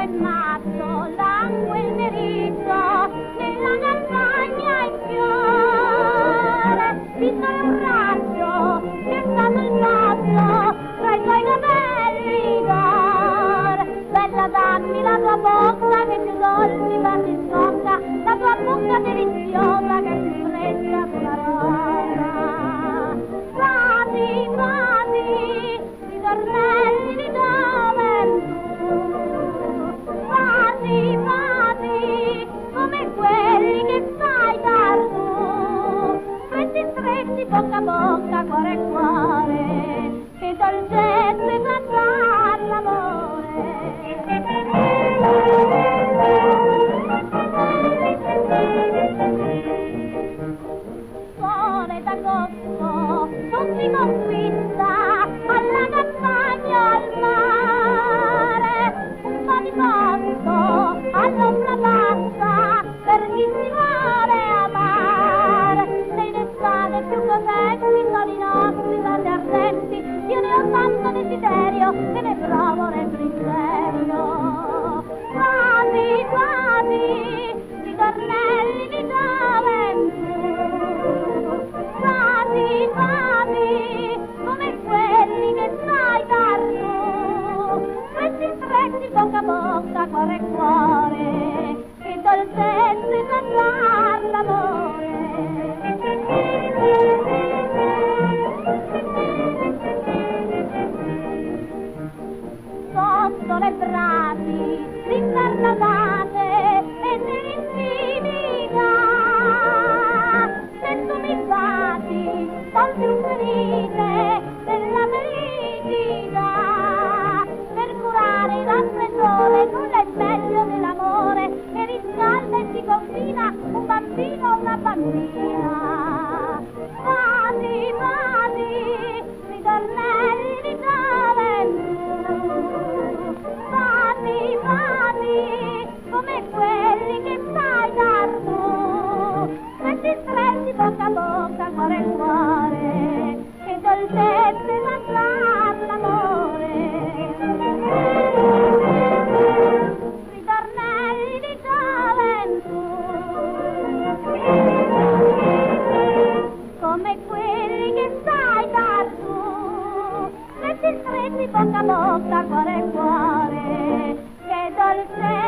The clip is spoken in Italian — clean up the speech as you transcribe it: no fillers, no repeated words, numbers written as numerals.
e maggio, l'acqua e il meriggio, nella campagna in fiore, piccolo un raggio, che è stato il maggio, tra i tuoi capelli d'or. Bella dammi la tua bocca che più dolci parli scocca, la tua bocca deliziosa che si streccia sulla rosa. Fati, fati, ritornelli di gioventù, fati, fati, come quelli che sai dar tu, stretti, stretti, bocca a bocca, cuore a cuore, che dolcezze fa dar l'amore. Sole d'agosto, non si conquista, alla campagna al mare, un po' di posto, all'ombra bassa, per chi si vuole amare. Sei l'estate più cosenti, sono i nostri stati ardenti, io ne ho tanto desiderio, che ne provo refrigerio. Fati, fati, ritornelli di gioventù, fati, fati, come quelli che sai dar tu, stretti, stretti, bocca a bocca, cuore a cuore, che dolcezze fa dar l'amore. Sotto le brasi rincarnate e nell'infinità, se tu mi bati, son più felice della felicità. Per curare il raffreddore nulla è meglio dell'amore, che riscalda e si confina un bambino o una bambina. Fati, fati, ritornelli di gioventù, fati, fati, come quelli che sai dar tu, stretti, stretti, bocca a bocca, cuore a cuore, che dolcezze fa dar l'amore. Ritornelli di gioventù, come quelli che sai dar tu, stretti, stretti, bocca a bocca, cuore a cuore, che dolcezze